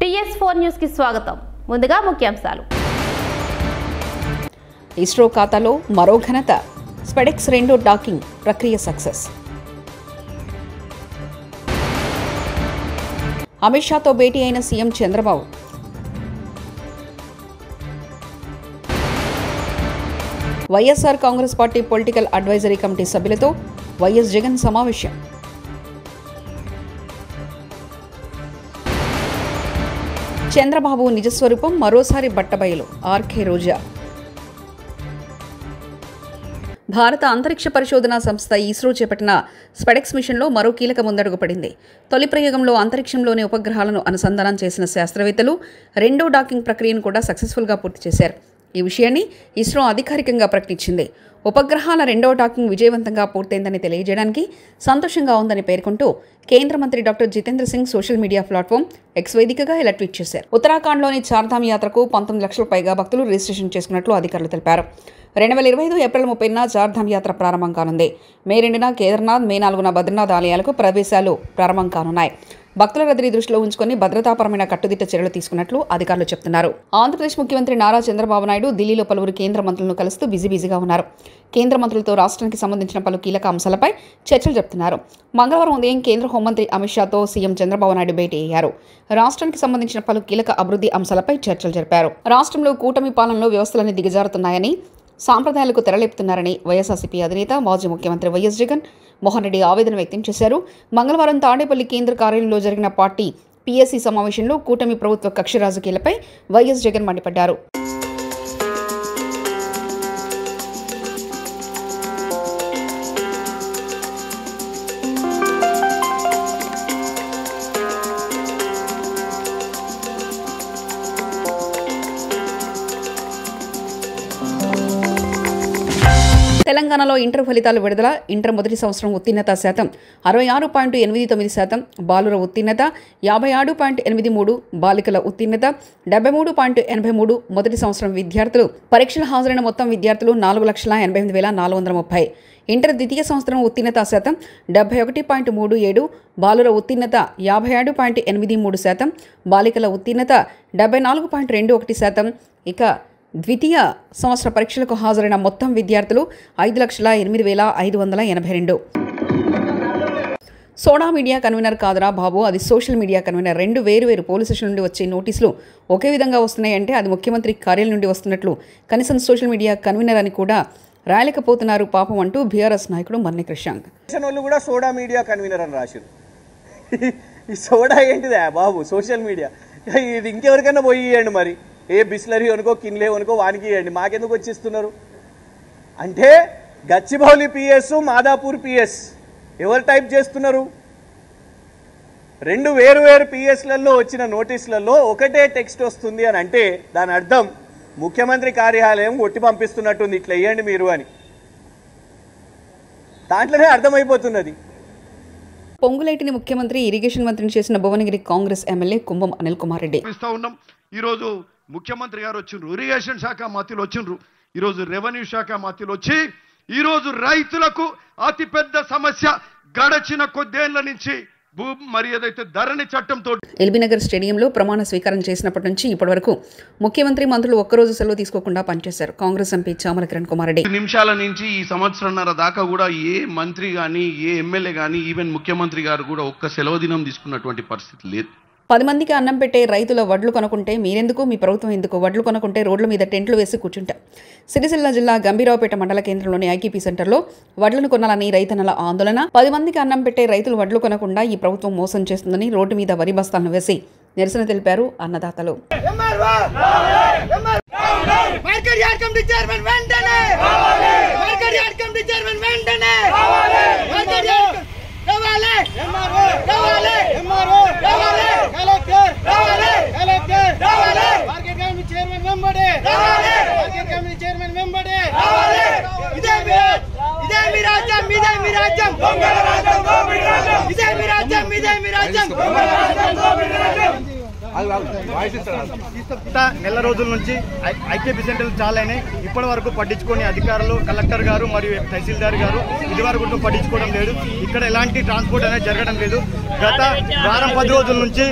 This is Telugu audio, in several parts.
PS4 న్యూస్ కి స్వాగతం. ముందుగా ముఖ్యాంశాలు. ఇస్రో ఖాతాలో మరో ఘనత. స్పెడెక్స్ 2 డాకింగ్ ప్రక్రియ సక్సెస్. అమిత్ షాతో భేటీ అయిన CM Chandrababu. YSR Congress party political advisory committee సభ్యులతో వైఎస్ జగన్ సమావేశం. చంద్రబాబు నిజస్వరూపం మరోసారి బట్టబయలు. ఆర్కే రోజా. భారత అంతరిక్ష పరిశోధనా సంస్థ ఇస్రో చేపట్టిన స్పెడెక్స్ మిషన్లో మరో కీలక ముందడుగు పడింది. తొలి ప్రయోగంలో అంతరిక్షంలోని ఉపగ్రహాలను అనుసంధానం చేసిన శాస్త్రవేత్తలు రెండో డాకింగ్ ప్రక్రియను కూడా సక్సెస్ఫుల్గా పూర్తి చేశారు. ఈ విషయాన్ని ఇస్రో అధికారికంగా ప్రకటించింది. ఉపగ్రహాల రెండో డాకింగ్ విజయవంతంగా పూర్తయిందని తెలియజేయడానికి సంతోషంగా ఉందని పేర్కొంటూ కేంద్ర మంత్రి doctor Jitendra Singh social media platform X వేదికగా ఇలా ట్వీట్ చేశారు. ఉత్తరాఖండ్లోని చార్ధామ్ యాత్రకు 19 లక్షల పైగా భక్తులు రిజిస్ట్రేషన్ చేసుకున్నట్లు అధికారులు తెలిపారు. 2025 ఏప్రిల్ 30న చార్ధామ్ యాత్ర ప్రారంభం కానుంది. మే 2న కేదార్నాథ్, మే 4న బద్రీనాథ్ ఆలయాలకు ప్రవేశాలు ప్రారంభం కానున్నాయి. భక్తుల రద్దీని దృష్టిలో ఉంచుకొని భద్రతాపరమైన కట్టుదిట్ట చర్యలు తీసుకున్నట్లు అధికారులు చెబుతున్నారు. ఆంధ్రప్రదేశ్ ముఖ్యమంత్రి నారా చంద్రబాబు నాయుడు ఢిల్లీలో పలువురు కేంద్ర మంత్రులను కలుస్తూ బిజీగా ఉన్నారు. కేంద్ర మంత్రులతో రాష్ట్రానికి సంబంధించిన పలు కీలక అంశాలపై చర్చలు జరుపుతున్నారు. మంగళవారం ఉదయం కేంద్ర హోంమంత్రి అమిత్ షాతో సీఎం చంద్రబాబు నాయుడు భేటీ అయ్యారు. రాష్ట్రానికి సంబంధించిన పలు కీలక అభివృద్ధి అంశాలపై చర్చలు జరిపారు. రాష్ట్రంలో కూటమి పాలనలో వ్యవస్థలన్నీ దిగజారుతున్నాయని, సాంప్రదాయాలకు తెరలేపుతున్నారని వైఎస్ఆర్సీపీ అధినేత మాజీ ముఖ్యమంత్రి వైఎస్ జగన్ మోహన్ రెడ్డి ఆవేదన వ్యక్తం చేశారు. మంగళవారం తాడేపల్లి కేంద్ర కార్యాలయంలో జరిగిన పార్టీ పీఎస్సీ సమావేశంలో కూటమి ప్రభుత్వ కక్ష రాజకీయాలపై వైఎస్ జగన్ మండిపడ్డారు. తెలంగాణలో ఇంటర్ ఫలితాలు విడుదల. ఇంటర్ మొదటి సంవత్సరం ఉత్తీర్ణత శాతం 66.89%, బాలుర ఉత్తీర్ణత 57.83%, బాలికల ఉత్తీర్ణత 73.83%. మొదటి సంవత్సరం విద్యార్థులు. పరీక్షలు హాజరైన మొత్తం విద్యార్థులు 4,88,430. ఇంటర్ ద్వితీయ సంవత్సరం ఉత్తీర్ణత శాతం 71.37%, బాలుర ఉత్తీర్ణత 57.83%, బాలికల ఉత్తీర్ణత 74.21%. ఇక ద్వితీయ సంవత్సర పరీక్షలకు హాజరైన మొత్తం విద్యార్థులు 5,08,582. సోడా మీడియా కన్వీనర్ కాదరా బాబు, అది సోషల్ మీడియా కన్వీనర్. 2 వేరు పోలీస్ స్టేషన్ నుండి వచ్చే నోటీసులు ఒకే విధంగా వస్తున్నాయంటే అది ముఖ్యమంత్రి కార్యాలయం నుండి వస్తున్నట్లు కనీసం సోషల్ మీడియా కన్వీనర్ అని కూడా రాయలేకపోతున్నారు పాపం అంటూ బీఆర్ఎస్ నాయకుడు మర్రి కృష్ణాంగ్. కూడా సోడా మీడియా కన్వీనర్ అని రాశారు. ఈ సోడా ఏంటిదా బాబు, సోషల్ మీడియా. ఇది ఇంకెవరికైనా పోయి ఇవ్వండి, మరి ఏ బిస్లరీ అనుకో కిన్లే అనుకో వానికి ఇవ్వండి, మాకెందుకు వచ్చిస్తున్నారు అంటే గచ్చిబౌలి పిఎస్, మాదాపూర్ పిఎస్ ఎవరు టైప్ చేస్తున్నారు? 2 వేరు పిఎస్లలో వచ్చిన నోటీసులలో ఒకటే టెక్స్ట్ వస్తుంది అని అంటే దాని అర్థం ముఖ్యమంత్రి కార్యాలయం ఒట్టి పంపిస్తున్నట్టుంది, ఇట్లా వేయండి మీరు అని. దాంట్లోనే అర్థమైపోతున్నది. పొంగులేటిని ముఖ్యమంత్రి, ఇరిగేషన్ మంత్రిని చేసిన భువనగిరి కాంగ్రెస్ ఎమ్మెల్యే కుంభం అనిల్ కుమార్ రెడ్డి. ఈరోజు ముఖ్యమంత్రి గారు వచ్చిండ్రు, ఇరిగేషన్ శాఖ మంత్రులు వచ్చిండ్రు, ఈరోజు రెవెన్యూ శాఖ మంత్రులు వచ్చి ఈరోజు రైతులకు అతిపెద్ద సమస్య గడచిన కొద్దేళ్ల నుంచి మరి ఏదైతే ధరణి చట్టంతో ఎల్బీనగర్ స్టేడియంలో ప్రమాణ స్వీకారం చేసినప్పటి నుంచి ఇప్పటి వరకు ముఖ్యమంత్రి, మంత్రులు ఒక్కరోజు సెలవు తీసుకోకుండా పనిచేశారు. కాంగ్రెస్ ఎంపీ చామల కిరణ్ కుమార్ రెడ్డి. నిమిషాల నుంచి ఈ సంవత్సరంన్నర దాకా కూడా ఏ మంత్రి కానీ, ఏ ఎమ్మెల్యే కానీ, ఈవెన్ ముఖ్యమంత్రి గారు కూడా ఒక్క సెలవు దినం తీసుకున్నటువంటి పరిస్థితి లేదు. 10 మందికి అన్నం పెట్టే రైతుల వడ్లు కొనుక్కుంటే మీరెందుకు, మీ ప్రభుత్వం ఎందుకు? వడ్లు కొనుక్కుంటే రోడ్ల మీద టెంట్లు వేసి కూర్చుంటాం. సిరిసిల్ల జిల్లా గంభీరావుపేట మండల కేంద్రంలోని ఐకేపీ సెంటర్లో వడ్లను కొనాలని రైతన్నల ఆందోళన. 10 మందికి అన్నం పెట్టే రైతులు వడ్లు కొనకుండా ఈ ప్రభుత్వం మోసం చేస్తుందని రోడ్డు మీద వరి బస్తాలను వేసి నిరసన తెలిపారు అన్నదాతలు. నెల రోజుల నుంచి ఐకేపీ సెంటర్లు చాలానే ఇప్పటి వరకు పట్టించుకొని అధికారులు, కలెక్టర్ గారు మరియు తహసీల్దార్ గారు ఇది వరకు పట్టించుకోవడం లేదు. ఇక్కడ ఎలాంటి ట్రాన్స్పోర్ట్ అనేది జరగడం లేదు. గత వారం 10 రోజుల నుంచి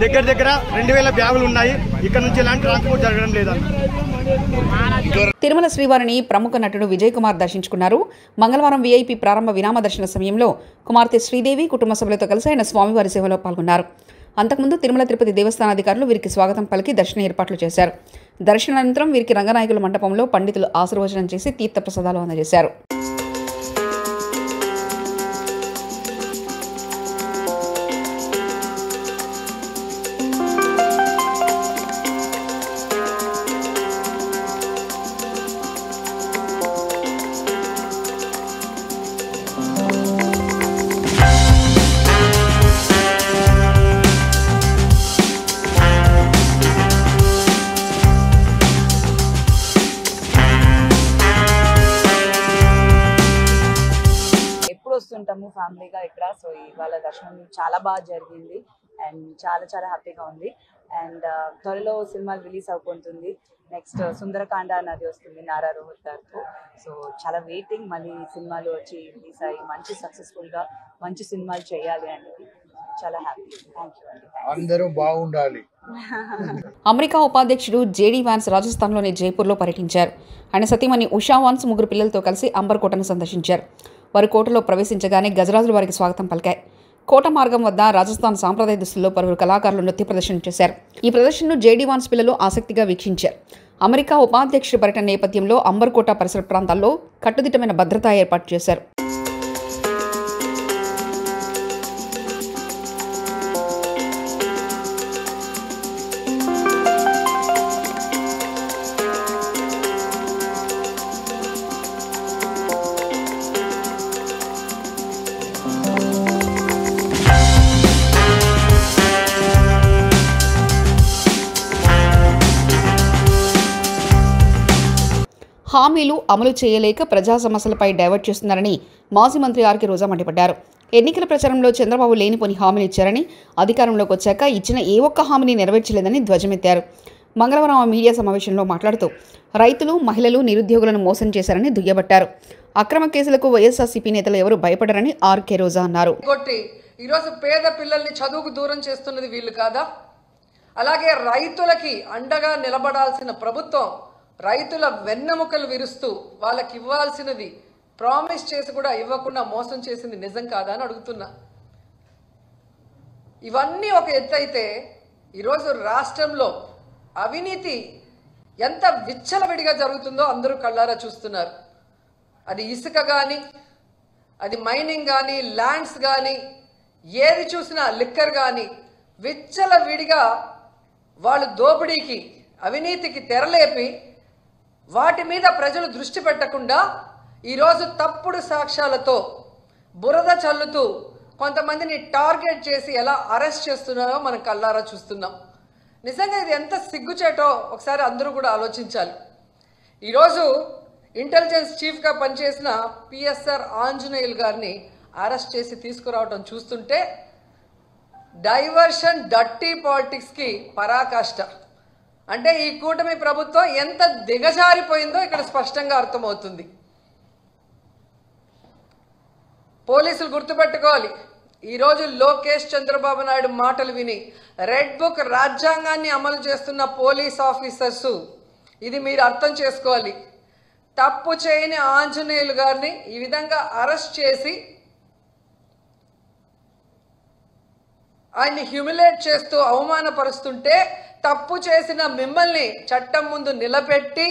దగ్గర 2000 బ్యాగులు ఉన్నాయి. ఇక్కడ నుంచి ఎలాంటి ట్రాన్స్పోర్ట్ జరగడం లేదన్న. తిరుమల శ్రీవారిని ప్రముఖ నటుడు విజయ్ కుమార్ దర్శించుకున్నారు. మంగళవారం వీఐపీ ప్రారంభ విరామ దర్శన సమయంలో కుమార్తె శ్రీదేవి కుటుంబ సభ్యులతో కలిసి ఆయన స్వామివారి సేవలో పాల్గొన్నారు. అంతకుముందు తిరుమల తిరుపతి దేవస్థానాధికారులు వీరికి స్వాగతం పలికి దర్శన ఏర్పాట్లు చేశారు. దర్శనానంతరం వీరికి రంగనాయకుల మండపంలో పండితులు ఆశీర్వచనం చేసి తీర్థప్రసాదాలు అందజేశారు. వస్తుంటాము ఫ్యామిలీగా ఇక్కడ. సో ఇవాళ దర్శనం చాలా బాగా జరిగింది అండ్ చాలా హ్యాపీగా ఉంది. అండ్ త్వరలో సినిమాలు రిలీజ్ అయిపోతుంది. నెక్స్ట్ సుందరకాండ అనేది వస్తుంది నారా రోహిత్ గారితో. సో చాలా వెయిటింగ్, మళ్ళీ సినిమాలు వచ్చి రిలీజ్ అయ్యి మంచి సక్సెస్ఫుల్గా మంచి సినిమాలు చేయాలి అనేది చాలా హ్యాపీ. థ్యాంక్ యూ అండి. అందరూ బాగుండాలి. అమెరికా ఉపాధ్యక్షుడు జేడీ వాన్స్ రాజస్థాన్లోని జైపూర్లో పర్యటించారు. ఆయన సతీమణి ఉషా వాన్స్ 3 పిల్లలతో కలిసి అంబర్ కోటను సందర్శించారు. వారు కోటలో ప్రవేశించగానే గజరాజులు వారికి స్వాగతం పలికాయి. కోట మార్గం వద్ద రాజస్థాన్ సాంప్రదాయ దుస్తుల్లో పలువురు కళాకారులు నృత్య ప్రదర్శన చేశారు. ఈ ప్రదర్శనను జేడీ వాన్స్ పిల్లలు ఆసక్తిగా వీక్షించారు. అమెరికా ఉపాధ్యక్షుడి పర్యటన నేపథ్యంలో అంబర్ కోట పరిసర ప్రాంతాల్లో కట్టుదిట్టమైన భద్రతా ఏర్పాటు చేశారు. హామీలు అమలు చేయలేక ప్రజా సమస్యలపై డైవర్ట్ చేస్తున్నారని మాజీ మంత్రి ఆర్కే రోజా మండిపడ్డారు. ఎన్నికల ప్రచారంలో చంద్రబాబు లేనిపోని హామీలు ఇచ్చారని, అధికారంలోకి వచ్చాక ఇచ్చిన ఏ ఒక్క హామీని నెరవేర్చలేదని ధ్వజమెత్తారు. మంగళవారం మీడియా సమావేశంలో మాట్లాడుతూ రైతులు, మహిళలు, నిరుద్యోగులను మోసం చేశారని దుయ్యబట్టారు. అక్రమ కేసులకు వైఎస్ఆర్సీపీ నేతలు ఎవరు భయపడరని ఆర్కే రోజా అన్నారు. ఈరోజు పేద పిల్లల్ని చదువుకు దూరం చేస్తున్నది వీళ్ళు కాదా? అలాగే రైతులకి అండగా నిలబడాల్సిన ప్రభుత్వం రైతుల వెన్నెముకలు విరుస్తూ వాళ్ళకి ఇవ్వాల్సినది ప్రామిస్ చేసి కూడా ఇవ్వకుండా మోసం చేసింది నిజం కాదా అని అడుగుతున్నా. ఇవన్నీ ఒక ఎత్తు అయితే ఈరోజు రాష్ట్రంలో అవినీతి ఎంత విచ్చలవిడిగా జరుగుతుందో అందరూ కళ్ళారా చూస్తున్నారు. అది ఇసుక కానీ, అది మైనింగ్ కానీ, ల్యాండ్స్ కానీ, ఏది చూసినా లిక్కర్ కానీ విచ్చలవిడిగా వాళ్ళు దోపిడీకి, అవినీతికి తెరలేపి వాటి మీద ప్రజలు దృష్టి పెట్టకుండా ఈరోజు తప్పుడు సాక్ష్యాలతో బురద చల్లుతూ కొంతమందిని టార్గెట్ చేసి ఎలా అరెస్ట్ చేస్తున్నారో మనం కళ్ళారా చూస్తున్నాం. నిజంగా ఇది ఎంత సిగ్గుచేటో ఒకసారి అందరూ కూడా ఆలోచించాలి. ఈరోజు ఇంటెలిజెన్స్ చీఫ్గా పనిచేసిన పిఎస్ఆర్ ఆంజనేయులు గారిని అరెస్ట్ చేసి తీసుకురావడం చూస్తుంటే డైవర్షన్, డర్టీ పాలిటిక్స్కి పరాకాష్ట. అంటే ఈ కూటమి ప్రభుత్వం ఎంత దిగజారిపోయిందో ఇక్కడ స్పష్టంగా అర్థమవుతుంది. పోలీసులు గుర్తుపెట్టుకోవాలి, ఈరోజు లోకేష్ చంద్రబాబు నాయుడు మాటలు విని రెడ్ బుక్ రాజ్యాంగాన్ని అమలు చేస్తున్న పోలీస్ ఆఫీసర్సు ఇది మీరు అర్థం చేసుకోవాలి. తప్పు చేయని ఆంజనేయులు గారిని ఈ విధంగా అరెస్ట్ చేసి ఆయన్ని హ్యూమిలేట్ చేస్తూ అవమానపరుస్తుంటే తప్పు చేసిన మిమ్మల్ని చట్టం ముందు నిలబెట్టి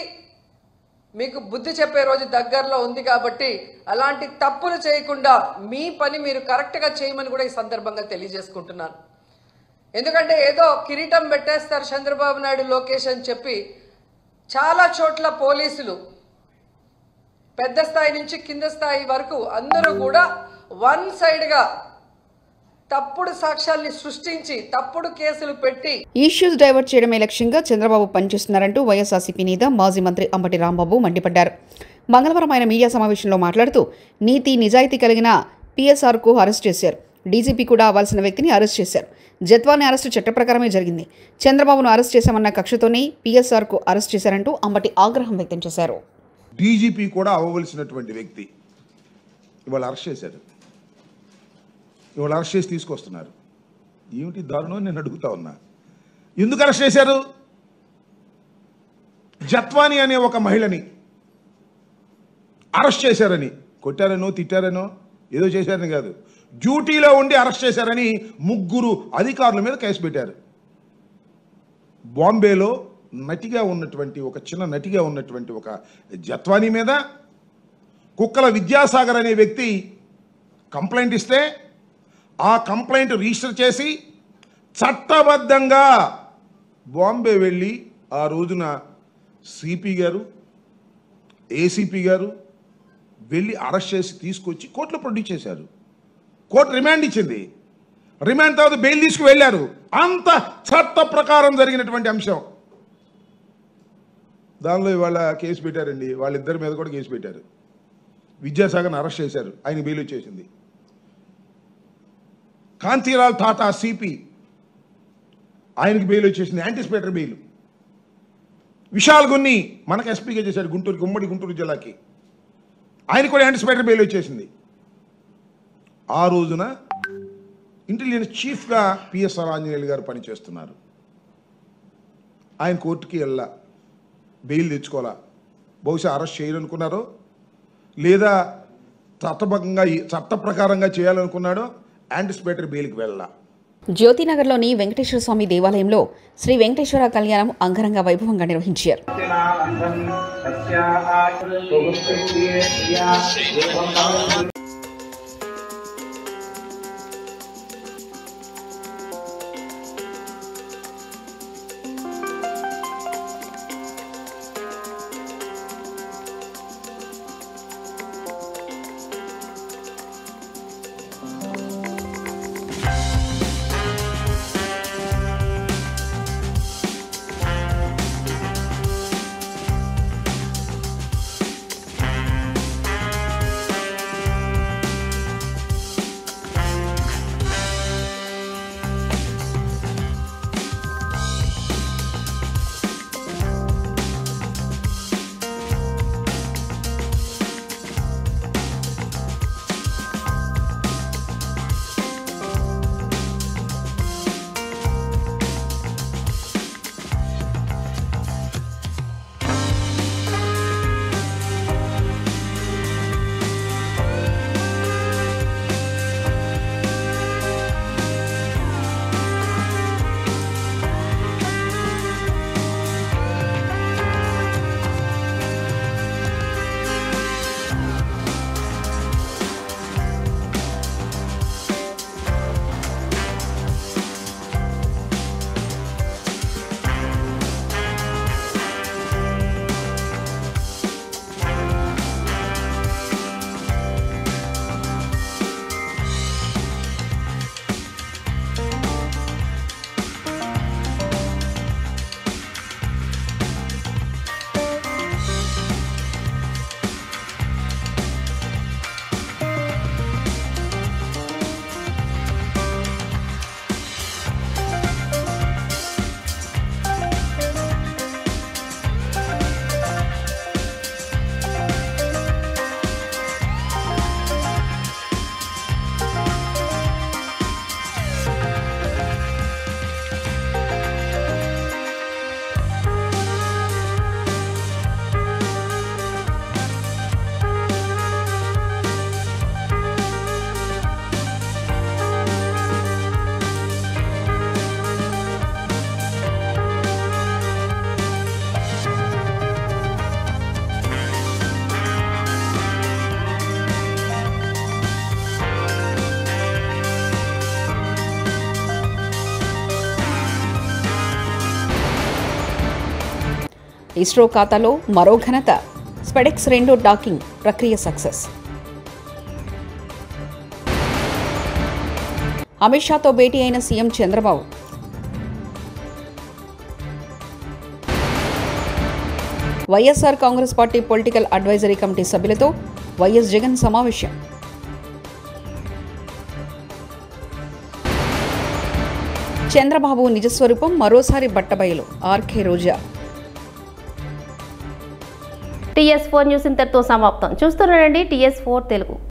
మీకు బుద్ధి చెప్పే రోజు దగ్గరలో ఉంది. కాబట్టి అలాంటి తప్పులు చేయకుండా మీ పని మీరు కరెక్ట్గా చేయమని కూడా ఈ సందర్భంగా తెలియజేసుకుంటున్నాను. ఎందుకంటే ఏదో కిరీటం పెట్టేస్తారు చంద్రబాబు నాయుడు, లోకేష్ అని చెప్పి చాలా చోట్ల పోలీసులు పెద్ద స్థాయి నుంచి కింద స్థాయి వరకు అందరూ కూడా వన్ సైడ్గా తప్పుడు సాక్ష్యాల్ని సృష్టించి తప్పుడు కేసులు పెట్టి ఇష్యూస్ డైవర్ట్ చేయడమే లక్ష్యంగా చంద్రబాబు పనిచేస్తున్నారంటూ వైఎస్ఆర్సీపీ నేత మాజీ మంత్రి అంబటి రాంబాబు మండిపడ్డారు. మంగళవారం ఆయన మీడియా సమావేశంలో మాట్లాడుతూ నీతి నిజాయితీ కలిగిన పిఎస్ఆర్కు అరెస్ట్ చేశారు. డీజీపీ కూడా అవ్వాల్సిన వ్యక్తిని అరెస్ట్ చేశారు. జత్వాని అరెస్టు చట్ట ప్రకారమే జరిగింది. చంద్రబాబును అరెస్ట్ చేశామన్న కక్షతోనే పిఎస్ఆర్కు అరెస్ట్ చేశారంటూ అంబటి ఆగ్రహం వ్యక్తం చేశారు. డీజీపీ కూడా అవ్వవలసినటువంటి వ్యక్తి ఇవాళ అరెస్ట్ చేశారు. ఇవాళ అరెస్ట్ చేసి తీసుకొస్తున్నారు. ఏమిటి దారుణం నేను అడుగుతా ఉన్నా. ఎందుకు అరెస్ట్ చేశారు? జత్వాని అనే ఒక మహిళని అరెస్ట్ చేశారని, కొట్టారనో తిట్టారనో ఏదో చేశారని కాదు, డ్యూటీలో ఉండి అరెస్ట్ చేశారని 3 అధికారుల మీద కేసు పెట్టారు. బాంబేలో నటిగా ఉన్నటువంటి ఒక చిన్న నటిగా ఉన్నటువంటి ఒక జత్వాని మీద కుక్కల విద్యాసాగర్ అనే వ్యక్తి కంప్లైంట్ ఇస్తే ఆ కంప్లైంట్ రిజిస్టర్ చేసి చట్టబద్ధంగా బాంబే వెళ్ళి ఆ రోజున సిపి గారు, ఏసీపీ గారు వెళ్ళి అరెస్ట్ చేసి తీసుకొచ్చి కోర్టులో ప్రొడ్యూస్ చేశారు. కోర్టు రిమాండ్ ఇచ్చింది. రిమాండ్ తర్వాత బెయిల్ తీసుకు వెళ్ళారు. అంత చట్ట ప్రకారం జరిగినటువంటి అంశం. దానిలో ఇవాళ కేసు పెట్టారండి. వాళ్ళిద్దరి మీద కూడా కేసు పెట్టారు. విద్యాసాగర్ని అరెస్ట్ చేశారు, ఆయన బెయిల్ వచ్చేసింది. కాంతిలాల్ టాటా సిపి, ఆయనకి బెయిల్ వచ్చేసింది, యాంటిసిపేటరీ బెయిల్. విశాల్ గున్ని మనకు ఎస్పీగా చేశాడు గుంటూరుకి, ఉమ్మడి గుంటూరు జిల్లాకి, ఆయన కూడా యాంటిసిపేటరీ బెయిల్ వచ్చేసింది. ఆ రోజున ఇంటెలిజెన్స్ చీఫ్గా పిఎస్ఆర్ ఆంజనేయులు గారు పనిచేస్తున్నారు. ఆయన కోర్టుకి వెళ్ళా, బెయిల్ తెచ్చుకోవాలా, బహుశా అరెస్ట్ చేయాలనుకున్నారో లేదా చట్ట ప్రకారంగా చేయాలనుకున్నాడో యాంటిసిపేటరీ బెయిల్కి వెళ్ళా. జ్యోతినగర్లోని వెంకటేశ్వర స్వామి దేవాలయంలో శ్రీ వెంకటేశ్వర కళ్యాణం అంగరంగ వైభవంగా నిర్వహించారు. ఇస్రో ఖాతాలో మరో ఘనత. స్పెడెక్స్ 2 డాకింగ్ ప్రక్రియ సక్సెస్. అమిత్ షాతో భేటీ అయిన CM Chandrababu. YSR Congress party political advisory committee సభ్యులతో వైఎస్ జగన్ సమావేశం. చంద్రబాబు నిజస్వరూపం మరోసారి బట్టబయలు. ఆర్కే రోజా. TS4 న్యూస్ ఇంతటితో సమాప్తం. చూస్తున్నారండి TS4 తెలుగు.